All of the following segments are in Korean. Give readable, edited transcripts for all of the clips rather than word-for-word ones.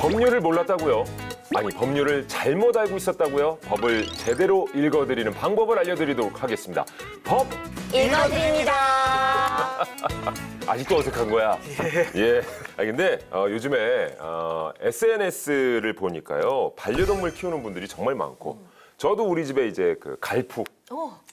법률을 몰랐다고요? 아니, 법률을 잘못 알고 있었다고요? 법을 제대로 읽어드리는 방법을 알려드리도록 하겠습니다. 법 읽어드립니다. 아직도 어색한 거야? 예. 아, 근데 요즘에 SNS를 보니까요. 반려동물 키우는 분들이 정말 많고 저도 우리 집에 이제 그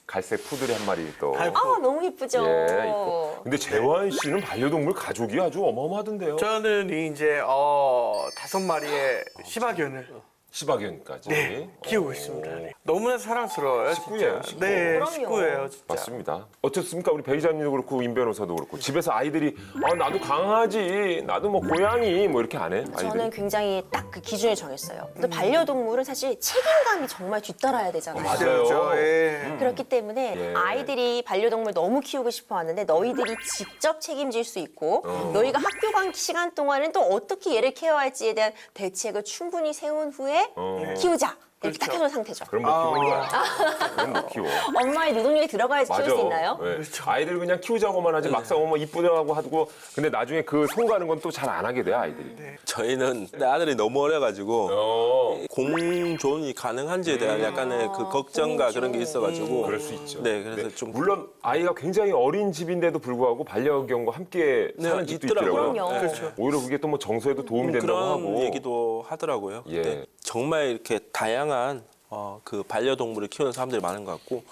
갈색 푸들이 한 마리 또 아, 너무 예쁘죠? 예, 있고. 근데 재환 씨는 반려동물 가족이 아주 어마어마하던데요. 저는 이제 5마리의 시바견을 시바견까지. 키우고 있습니다. 네. 너무나 사랑스러워요, 식구예요, 진짜. 식구. 네, 그럼요. 식구예요, 진짜. 맞습니다. 어떻습니까? 우리 배 기자님도 그렇고 임 변호사도 그렇고 집에서 아이들이 나도 강아지, 나도 뭐 고양이 뭐 이렇게 안 해? 아이들이? 저는 굉장히 딱 그 기준을 정했어요. 근데 반려동물은 사실 책임감이 정말 뒤따라야 되잖아요. 맞아요. 그렇죠. 예. 그렇기 때문에 예. 아이들이 반려동물 너무 키우고 싶어 하는데 너희들이 직접 책임질 수 있고 너희가 학교 간 시간 동안은 또 어떻게 얘를 케어할지에 대한 대책을 충분히 세운 후에 키우자. 이렇게 딱 그렇죠. 해놓은 상태죠. 그럼 못 키우는 거야. 그럼 못 키워. 엄마의 노동력이 들어가야지 키울 수 있나요? 네. 아이들 그냥 키우자고만 하지 막상 오면 이쁘다고 하고 근데 나중에 그 손 가는 건 또 잘 안 하게 돼 아이들이. 저희는 내 아들이 너무 어려가지고 공존이 가능한지에 대한 약간의 그 걱정과 그런 게 있어가지고 그럴 수 있죠. 네, 그래서 좀 물론 아이가 굉장히 어린 집인데도 불구하고 반려견과 함께 네, 사는 집도 있더라고요. 있더라고요. 그럼요. 그렇죠. 오히려 그게 또 뭐 정서에도 도움이 된다고 그런 하고. 얘기도 하더라고요. 예. 근데 정말 이렇게 다양한 그 반려동물을 키우는 사람들이 많은 것 같고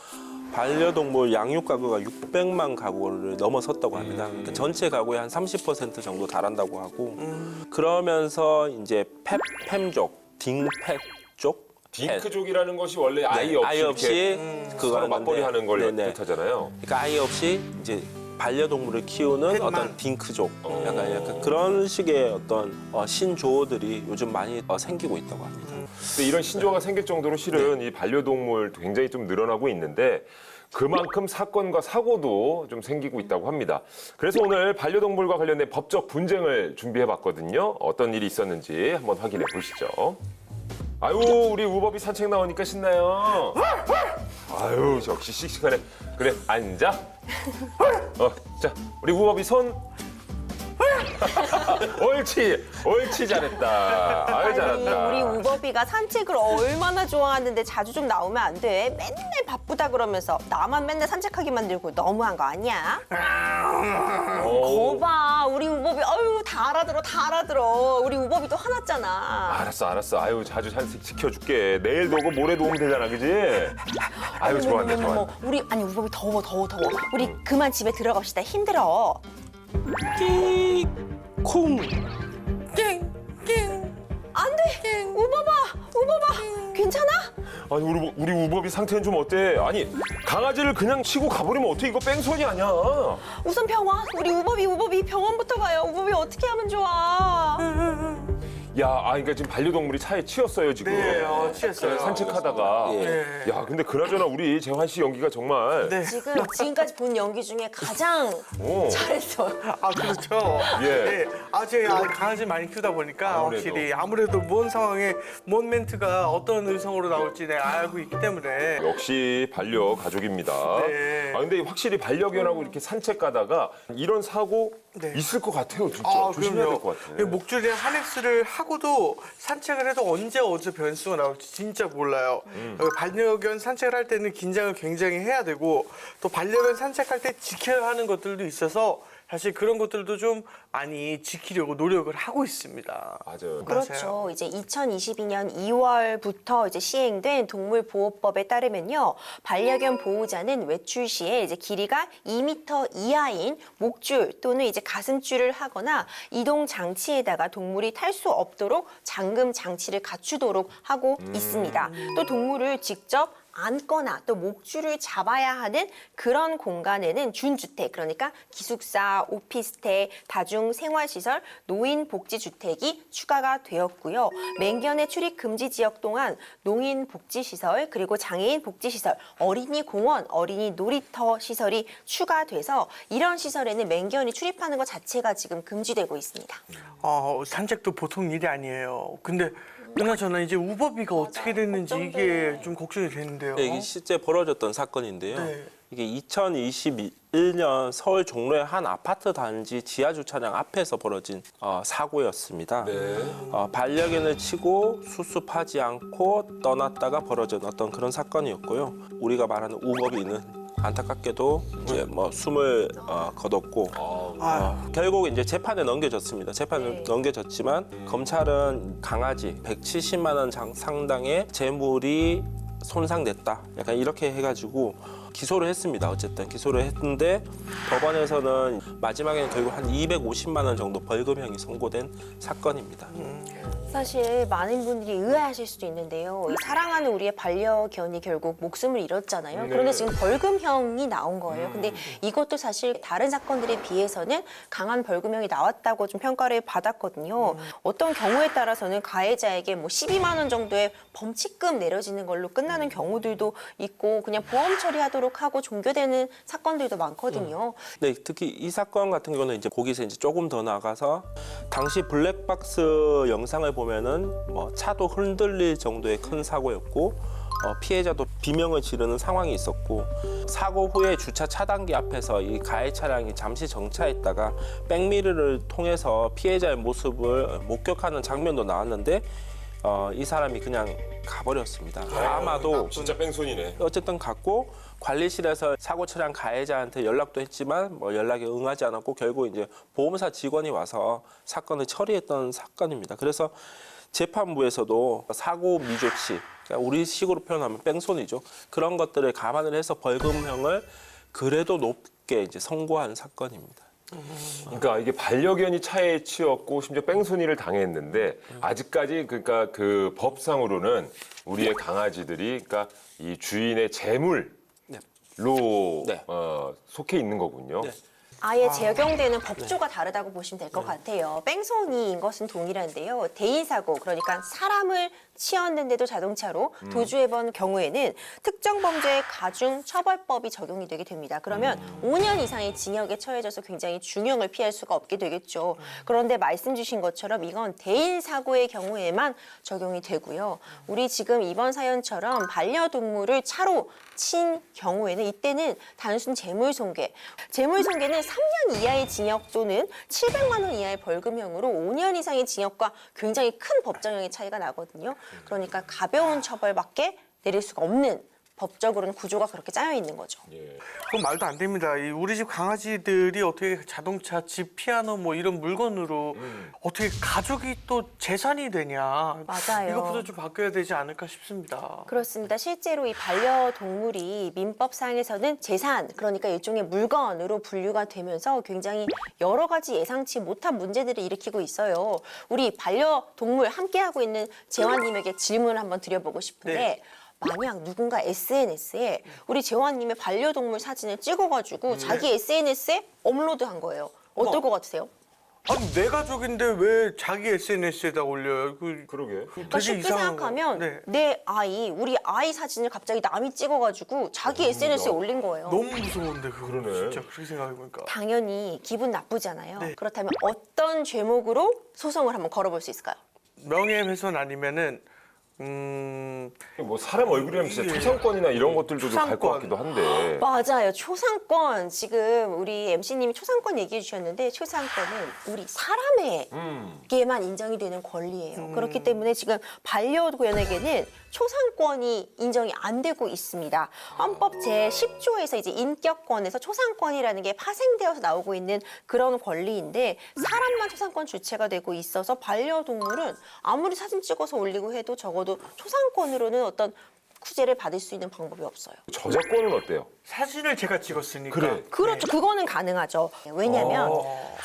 반려동물 양육 가구가 600만 가구를 넘어섰다고 합니다. 그러니까 전체 가구의 한 30% 정도 달한다고 하고 그러면서 이제 펫팸족, 딩펫 쪽 딩크족이라는 것이 원래 아이 없이, 아이 없이 이렇게 그거 서로 맞벌이 하는데, 하는 걸 네네. 뜻하잖아요. 그러니까 아이 없이 이제 반려동물을 키우는 펫만. 어떤 딩크족 약간 그런 식의 어떤 신조어들이 요즘 많이 생기고 있다고 합니다. 근데 이런 신조어가 생길 정도로 실은 이 반려동물 굉장히 좀 늘어나고 있는데 그만큼 사건과 사고도 좀 생기고 있다고 합니다. 그래서 오늘 반려동물과 관련된 법적 분쟁을 준비해봤거든요. 어떤 일이 있었는지 한번 확인해 보시죠. 아유, 우리 우법이 산책 나오니까 신나요. 아유, 역시 씩씩하네. 그래, 앉아. 자, 우리 우법이 손. 옳지, 잘했다. 아유, 잘한다. 우리 우버비가 산책을 얼마나 좋아하는데 자주 좀 나오면 안 돼. 맨날 바쁘다 그러면서 나만 맨날 산책하게 만들고 너무한 거 아니야? 거봐, 우리 우버비, 아유 다 알아들어. 우리 우버비도 화났잖아. 알았어. 아유, 자주 산책 시켜줄게. 내일도 오고 모레도 오면 되잖아, 그지? 아유, 좋아한다. 우리 아니 우버비 더워. 우리 그만 집에 들어갑시다. 힘들어. 콩 안 돼. 우버바, 괜찮아? 아니, 우리 우법이 상태는 좀 어때? 아니, 강아지를 그냥 치고 가버리면 어떻게 이거 뺑소니 아니야? 우선 병원. 우리 우버비 병원부터 가요. 우버비 어떻게 하면 좋아? 야, 그러니까 지금 반려동물이 차에 치였어요, 지금. 네, 취했어요. 산책하다가. 예. 야, 근데 그나저나 우리 재환 씨 연기가 정말. 네. 지금까지 본 연기 중에 가장 오. 잘했어. 그렇죠. 예. 네. 제가 강아지 많이 키우다 보니까 아무래도. 확실히 아무래도 뭔 상황에 뭔 멘트가 어떤 의성으로 나올지 내가 알고 있기 때문에 역시 반려 가족입니다. 네. 근데 확실히 반려견하고 이렇게 산책 가다가 이런 사고 네. 있을 것 같아요, 진짜. 조심해야 될 것 같아. 목줄이랑 하넥스를 하고도 산책을 해도 언제 어디서 변수가 나올지 진짜 몰라요. 반려견 산책을 할 때는 긴장을 굉장히 해야 되고 또 반려견 산책할 때 지켜야 하는 것들도 있어서 사실 그런 것들도 좀 많이 지키려고 노력을 하고 있습니다. 맞아요. 그렇죠. 이제 2022년 2월부터 이제 시행된 동물보호법에 따르면요, 반려견 보호자는 외출 시에 이제 길이가 2m 이하인 목줄 또는 이제 가슴줄을 하거나 이동 장치에다가 동물이 탈 수 없도록 잠금 장치를 갖추도록 하고 있습니다. 또 동물을 직접 앉거나 또 목줄을 잡아야 하는 그런 공간에는 준주택, 그러니까 기숙사, 오피스텔, 다중생활시설, 노인복지주택이 추가가 되었고요. 맹견의 출입 금지 지역 동안 농인복지시설, 그리고 장애인복지시설, 어린이공원, 어린이 놀이터 시설이 추가돼서 이런 시설에는 맹견이 출입하는 것 자체가 지금 금지되고 있습니다. 산책도 보통 일이 아니에요. 근데 그나저나 이제 우버비가 어떻게 됐는지 이게 좀 걱정이 되는데요. 이게 실제 벌어졌던 사건인데요. 네. 이게 2021년 서울 종로의 한 아파트 단지 지하 주차장 앞에서 벌어진 사고였습니다. 반려견을 치고 수습하지 않고 떠났다가 벌어진 어떤 그런 사건이었고요. 우리가 말하는 우법인은 안타깝게도 이제 뭐 숨을 거뒀고 결국 이제 재판에 넘겨졌습니다. 재판에 넘겨졌지만 검찰은 강아지 170만 원 상당의 재물이 손상됐다. 약간 이렇게 해가지고 기소를 했습니다. 어쨌든 기소를 했는데 법원에서는 마지막에는 결국 한 250만 원 정도 벌금형이 선고된 사건입니다. 사실 많은 분들이 의아하실 수도 있는데요. 이 사랑하는 우리의 반려견이 결국 목숨을 잃었잖아요. 그런데 지금 벌금형이 나온 거예요. 근데 이것도 사실 다른 사건들에 비해서는 강한 벌금형이 나왔다고 좀 평가를 받았거든요. 어떤 경우에 따라서는 가해자에게 뭐 12만 원 정도의 범칙금 내려지는 걸로 끝나는 경우들도 있고 그냥 보험 처리하도록 하고 종결되는 사건들도 많거든요. 네, 특히 이 사건 같은 경우는 이제 거기서 이제 조금 더 나가서 당시 블랙박스 영상을 보면은 뭐 차도 흔들릴 정도의 큰 사고였고 피해자도 비명을 지르는 상황이 있었고 사고 후에 주차 차단기 앞에서 이 가해 차량이 잠시 정차했다가 백미러를 통해서 피해자의 모습을 목격하는 장면도 나왔는데 이 사람이 그냥 가버렸습니다. 아마도 진짜 뺑소니네. 어쨌든 갔고 관리실에서 사고 차량 가해자한테 연락도 했지만 뭐 연락에 응하지 않았고 결국 이제 보험사 직원이 와서 사건을 처리했던 사건입니다. 그래서 재판부에서도 사고 미조치, 그러니까 우리식으로 표현하면 뺑소니죠. 그런 것들을 감안을 해서 벌금형을 그래도 높게 이제 선고한 사건입니다. 그러니까 이게 반려견이 차에 치였고 심지어 뺑소니를 당했는데 아직까지 그러니까 그 법상으로는 우리의 강아지들이 그러니까 이 주인의 재물로 네. 속해 있는 거군요. 네. 아예 적용되는 법조가 다르다고 보시면 될 것 같아요. 뺑소니인 것은 동일한데요. 대인사고, 그러니까 사람을 치었는데도 자동차로 도주해본 경우에는 특정범죄의 가중처벌법이 적용이 되게 됩니다. 그러면 5년 이상의 징역에 처해져서 굉장히 중형을 피할 수가 없게 되겠죠. 그런데 말씀 주신 것처럼 이건 대인사고의 경우에만 적용이 되고요. 우리 지금 이번 사연처럼 반려동물을 차로 친 경우에는 이때는 단순 재물손괴. 재물손괴는 3년 이하의 징역 또는 700만 원 이하의 벌금형으로 5년 이상의 징역과 굉장히 큰 법정형의 차이가 나거든요. 그러니까 가벼운 처벌밖에 내릴 수가 없는 법적으로는 구조가 그렇게 짜여 있는 거죠. 그건 말도 안 됩니다. 이 우리 집 강아지들이 어떻게 자동차, 집, 피아노 뭐 이런 물건으로 어떻게 가족이 또 재산이 되냐. 맞아요. 이것부터 좀 바뀌어야 되지 않을까 싶습니다. 그렇습니다. 실제로 이 반려동물이 민법상에서는 재산, 그러니까 일종의 물건으로 분류가 되면서 굉장히 여러 가지 예상치 못한 문제들을 일으키고 있어요. 우리 반려동물 함께하고 있는 재환님에게 질문을 한번 드려보고 싶은데 네. 만약 누군가 SNS에 우리 재환님의 반려동물 사진을 찍어가지고 자기 SNS에 업로드한 거예요. 어떨 것 같으세요? 아니 내 가족인데 왜 자기 SNS에다 올려요? 그러게. 그러니까 쉽게 생각하면 네. 내 아이, 우리 아이 사진을 갑자기 남이 찍어가지고 자기 SNS에 올린 거예요. 너무 무서운데 그거는 그러네. 진짜 그렇게 생각해보니까. 당연히 기분 나쁘잖아요. 네. 그렇다면 어떤 죄목으로 소송을 한번 걸어볼 수 있을까요? 명예훼손 아니면은 뭐 사람 얼굴이라면 진짜 초상권이나 이런 것들도 갈 것 초상권. 같기도 한데. 맞아요. 초상권. 지금 우리 MC님이 초상권 얘기해 주셨는데 초상권은 우리 사람에게만 인정이 되는 권리예요. 그렇기 때문에 지금 반려견에게는 초상권이 인정이 안 되고 있습니다. 헌법 제10조에서 이제 인격권에서 초상권이라는 게 파생되어서 나오고 있는 그런 권리인데 사람만 초상권 주체가 되고 있어서 반려동물은 아무리 사진 찍어서 올리고 해도 적어도 초상권으로는 어떤 구제를 받을 수 있는 방법이 없어요. 저작권은 어때요? 사진을 제가 찍었으니까. 그래. 그렇죠. 그거는 가능하죠. 왜냐하면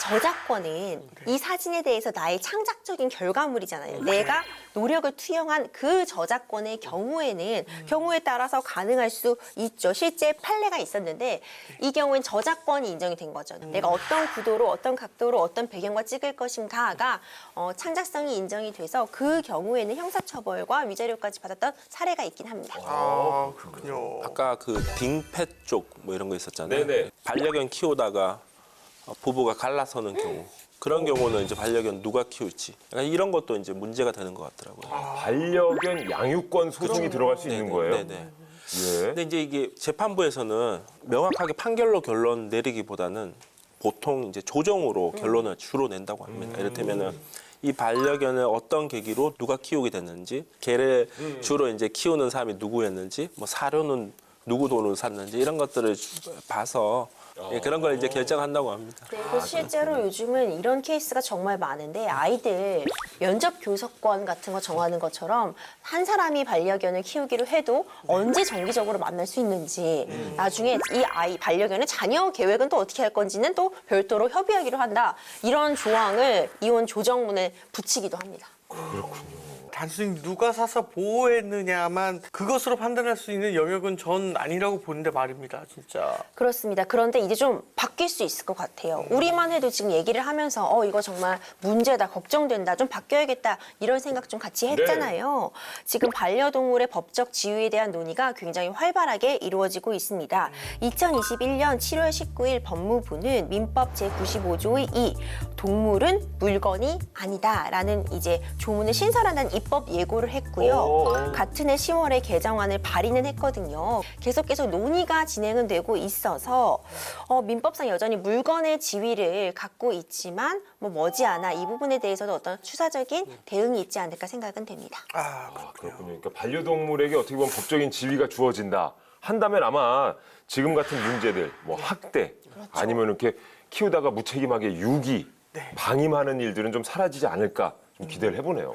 저작권은 이 사진에 대해서 나의 창작적인 결과물이잖아요. 내가 노력을 투영한 그 저작권의 경우에는 경우에 따라서 가능할 수 있죠. 실제 판례가 있었는데 이 경우엔 저작권이 인정이 된 거죠. 내가 어떤 구도로 어떤 각도로 어떤 배경과 찍을 것인가가 창작성이 인정이 돼서 그 경우에는 형사처벌과 위자료까지 받았던 사례가 있긴 합니다. 아 그렇군요. 아까 그 딩펫 쪽 뭐 이런 거 있었잖아요. 네네. 반려견 키우다가 부부가 갈라서는 경우. 그런 경우는 이제 반려견 누가 키울지. 약간 이런 것도 이제 문제가 되는 것 같더라고요. 반려견 양육권 소송이 들어갈 수 있는 거예요? 네네. 예. 근데 이제 이게 재판부에서는 명확하게 판결로 결론 내리기보다는 보통 이제 조정으로 결론을 주로 낸다고 합니다. 이를테면은 이 반려견을 어떤 계기로 누가 키우게 됐는지, 개를 주로 이제 키우는 사람이 누구였는지, 뭐 사료는 누구 돈으로 샀는지 이런 것들을 봐서 예, 그런 걸 이제 결정한다고 합니다. 그리고 실제로 요즘은 이런 케이스가 정말 많은데 아이들 면접 교섭권 같은 거 정하는 것처럼 한 사람이 반려견을 키우기로 해도 언제 정기적으로 만날 수 있는지 나중에 이 아이 반려견의 자녀 계획은 또 어떻게 할 건지는 또 별도로 협의하기로 한다. 이런 조항을 이혼 조정문에 붙이기도 합니다. 단순히 누가 사서 보호했느냐만 그것으로 판단할 수 있는 영역은 전 아니라고 보는데 말입니다, 진짜. 그렇습니다. 그런데 이제 좀 바뀔 수 있을 것 같아요. 우리만 해도 지금 얘기를 하면서 이거 정말 문제다, 걱정된다, 좀 바뀌어야겠다 이런 생각 좀 같이 했잖아요. 지금 반려동물의 법적 지위에 대한 논의가 굉장히 활발하게 이루어지고 있습니다. 2021년 7월 19일 법무부는 민법 제95조의 2 동물은 물건이 아니다라는 이제 조문을 신설한다는 입법 예고를 했고요. 같은 해 10월에 개정안을 발의는 했거든요. 계속 논의가 진행은 되고 있어서 민법상 여전히 물건의 지위를 갖고 있지만 뭐 머지않아 이 부분에 대해서도 어떤 추사적인 대응이 있지 않을까 생각은 됩니다. 그렇군요. 그러니까 반려동물에게 어떻게 보면 법적인 지위가 주어진다 한다면 아마 지금 같은 문제들, 뭐 학대, 아니면 이렇게 키우다가 무책임하게 유기, 방임하는 일들은 좀 사라지지 않을까 좀 기대를 해보네요.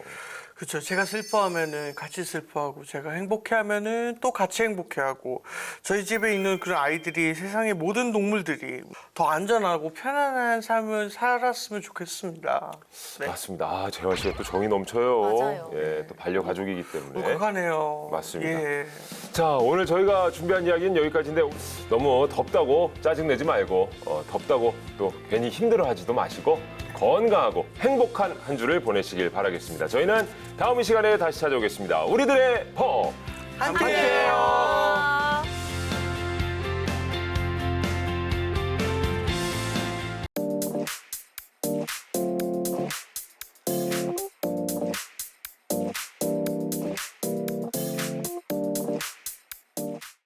그렇죠. 제가 슬퍼하면은 같이 슬퍼하고, 제가 행복해하면은 또 같이 행복해하고, 저희 집에 있는 그런 아이들이, 세상의 모든 동물들이 더 안전하고 편안한 삶을 살았으면 좋겠습니다. 네. 맞습니다. 아, 재화 씨가 또 정이 넘쳐요. 맞아요. 예, 또 반려가족이기 때문에. 울컥하네요. 맞습니다. 예. 자, 오늘 저희가 준비한 이야기는 여기까지인데 너무 덥다고 짜증내지 말고 덥다고 또 괜히 힘들어하지도 마시고 건강하고 행복한 한 주를 보내시길 바라겠습니다. 저희는 다음 이 시간에 다시 찾아오겠습니다. 우리들의 법! 함께해요.